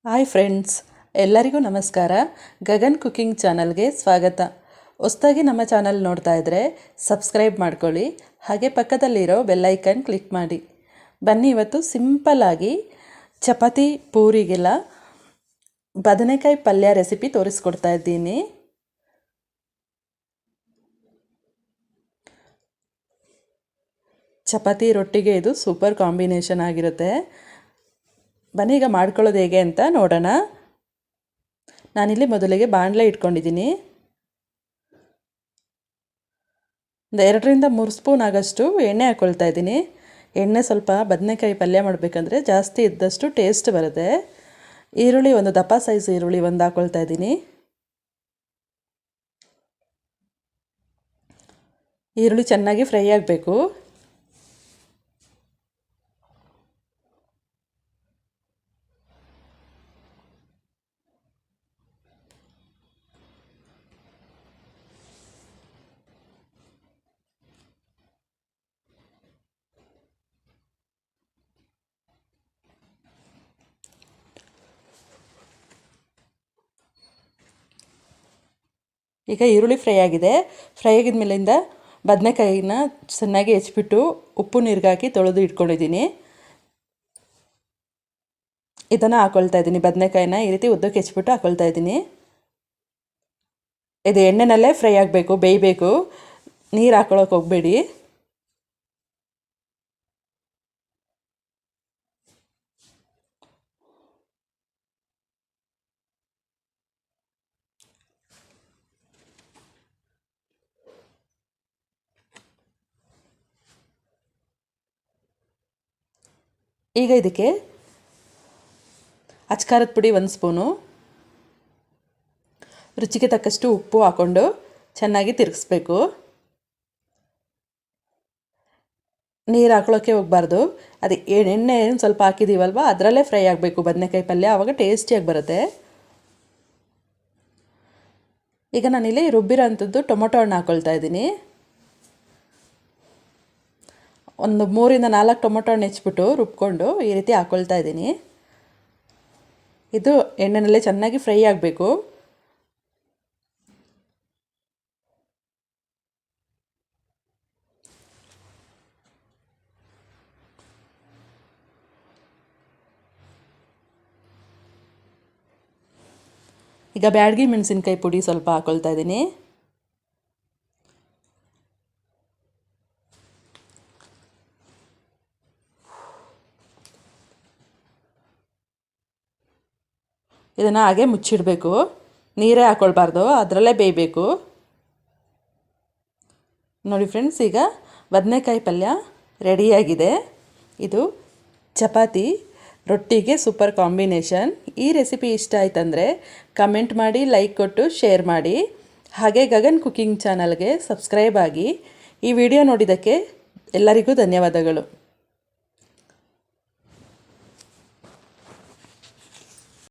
Hi friends, ಎಲ್ಲರಿಗೂ ನಮಸ್ಕಾರ. Gagan cooking ಚಾನಲ್ಗೆ ಸ್ವಾಗತ. ಹೊಸದಾಗಿ ನಮ್ಮ ಚಾನಲ್ ನೋಡ್ತಾ ಇದ್ದರೆ ಸಬ್ಸ್ಕ್ರೈಬ್ ಮಾಡ್ಕೊಳ್ಳಿ, ಹಾಗೆ ಪಕ್ಕದಲ್ಲಿರೋ ಬೆಲ್ಲೈಕನ್ ಕ್ಲಿಕ್ ಮಾಡಿ. ಬನ್ನಿ, ಇವತ್ತು ಸಿಂಪಲ್ಲಾಗಿ ಚಪಾತಿ ಪೂರಿಗೆಲ್ಲ ಬದನೆಕಾಯಿ ಪಲ್ಯ ರೆಸಿಪಿ ತೋರಿಸ್ಕೊಡ್ತಾ ಇದ್ದೀನಿ. ಚಪಾತಿ ರೊಟ್ಟಿಗೆ ಇದು ಸೂಪರ್ ಕಾಂಬಿನೇಷನ್ ಆಗಿರುತ್ತೆ. ಬನ್ನಿ, ಈಗ ಮಾಡ್ಕೊಳ್ಳೋದು ಹೇಗೆ ಅಂತ ನೋಡೋಣ. ನಾನಿಲ್ಲಿ ಮೊದಲಿಗೆ ಬಾಣಲೆ ಇಟ್ಕೊಂಡಿದ್ದೀನಿ. ಒಂದು 2-3 ಸ್ಪೂನ್ ಆಗೋಷ್ಟು ಎಣ್ಣೆ ಹಾಕ್ಕೊಳ್ತಾ ಇದ್ದೀನಿ. ಎಣ್ಣೆ ಸ್ವಲ್ಪ ಬದನೆಕಾಯಿ ಪಲ್ಯ ಮಾಡಬೇಕಂದ್ರೆ ಜಾಸ್ತಿ ಇದ್ದಷ್ಟು ಟೇಸ್ಟ್ ಬರುತ್ತೆ. ಈರುಳ್ಳಿ, ಒಂದು ದಪ್ಪ ಸೈಜ್ ಈರುಳ್ಳಿ ಒಂದು ಹಾಕ್ಕೊಳ್ತಾ ಇದ್ದೀನಿ. ಈರುಳ್ಳಿ ಚೆನ್ನಾಗಿ ಫ್ರೈ ಆಗಬೇಕು. ಈಗ ಈರುಳ್ಳಿ ಫ್ರೈ ಆಗಿದೆ. ಫ್ರೈ ಆಗಿದ ಮೇಲಿಂದ ಬದನೆಕಾಯಿನ ಚೆನ್ನಾಗಿ ಹೆಚ್ಚಿಬಿಟ್ಟು ಉಪ್ಪು ನೀರಿಗೆ ಹಾಕಿ ತೊಳೆದು ಇಟ್ಕೊಂಡಿದ್ದೀನಿ. ಇದನ್ನು ಹಾಕ್ಕೊಳ್ತಾ ಇದ್ದೀನಿ. ಬದನೆಕಾಯಿನ ಈ ರೀತಿ ಉದ್ದಕ್ಕೆ ಹೆಚ್ಚಿಬಿಟ್ಟು ಹಾಕ್ಕೊಳ್ತಾ ಇದ್ದೀನಿ. ಇದು ಎಣ್ಣೆನಲ್ಲೇ ಫ್ರೈ ಆಗಬೇಕು, ಬೇಯಬೇಕು. ನೀರು ಹಾಕ್ಕೊಳಕ್ಕೆ ಹೋಗಬೇಡಿ. ಈಗ ಇದಕ್ಕೆ ಅಚ್ಕಾರದ ಪುಡಿ 1 ಸ್ಪೂನು, ರುಚಿಗೆ ತಕ್ಕಷ್ಟು ಉಪ್ಪು ಹಾಕ್ಕೊಂಡು ಚೆನ್ನಾಗಿ ತಿರುಗಿಸ್ಬೇಕು. ನೀರು ಹಾಕ್ಳೋಕ್ಕೆ ಹೋಗಬಾರ್ದು. ಅದು ಎಣ್ಣೆ ಸ್ವಲ್ಪ ಹಾಕಿದ್ದೀವಲ್ವ, ಅದರಲ್ಲೇ ಫ್ರೈ ಆಗಬೇಕು ಬದನೆಕಾಯಿ ಪಲ್ಯ, ಆವಾಗ ಟೇಸ್ಟಿಯಾಗಿ ಬರುತ್ತೆ. ಈಗ ನಾನಿಲ್ಲಿ ರುಬ್ಬಿರೋ ಅಂಥದ್ದು ಟೊಮೊಟೊ ಹಣ್ಣು ಹಾಕ್ಕೊಳ್ತಾ ಇದ್ದೀನಿ. ಒಂದು 3-4 ಟೊಮೊಟೊ ಹಣ್ಣು ಹೆಚ್ಚಿಬಿಟ್ಟು ರುಬ್ಕೊಂಡು ಈ ರೀತಿ ಹಾಕ್ಕೊಳ್ತಾ ಇದ್ದೀನಿ. ಇದು ಎಣ್ಣೆನಲ್ಲೇ ಚೆನ್ನಾಗಿ ಫ್ರೈ ಆಗಬೇಕು. ಈಗ ಬ್ಯಾಡಗಿ ಮೆಣಸಿನ್ಕಾಯಿ ಪುಡಿ ಸ್ವಲ್ಪ ಹಾಕ್ಕೊಳ್ತಾ ಇದ್ದೀನಿ. ಇದನ್ನು ಹಾಗೆ ಮುಚ್ಚಿಡಬೇಕು. ನೀರೇ ಹಾಕ್ಕೊಳ್ಬಾರ್ದು, ಅದರಲ್ಲೇ ಬೇಯಬೇಕು. ನೋಡಿ ಫ್ರೆಂಡ್ಸ್, ಈಗ ಬದನೆಕಾಯಿ ಪಲ್ಯ ರೆಡಿಯಾಗಿದೆ. ಇದು ಚಪಾತಿ ರೊಟ್ಟಿಗೆ ಸೂಪರ್ ಕಾಂಬಿನೇಷನ್. ಈ ರೆಸಿಪಿ ಇಷ್ಟ ಆಯ್ತಂದರೆ ಕಮೆಂಟ್ ಮಾಡಿ, ಲೈಕ್ ಕೊಟ್ಟು ಶೇರ್ ಮಾಡಿ. ಹಾಗೆ ಗಗನ್ ಕುಕಿಂಗ್ ಚಾನಲ್ಗೆ ಸಬ್ಸ್ಕ್ರೈಬ್ ಆಗಿ. ಈ ವಿಡಿಯೋ ನೋಡಿದ್ದಕ್ಕೆ ಎಲ್ಲರಿಗೂ ಧನ್ಯವಾದಗಳು.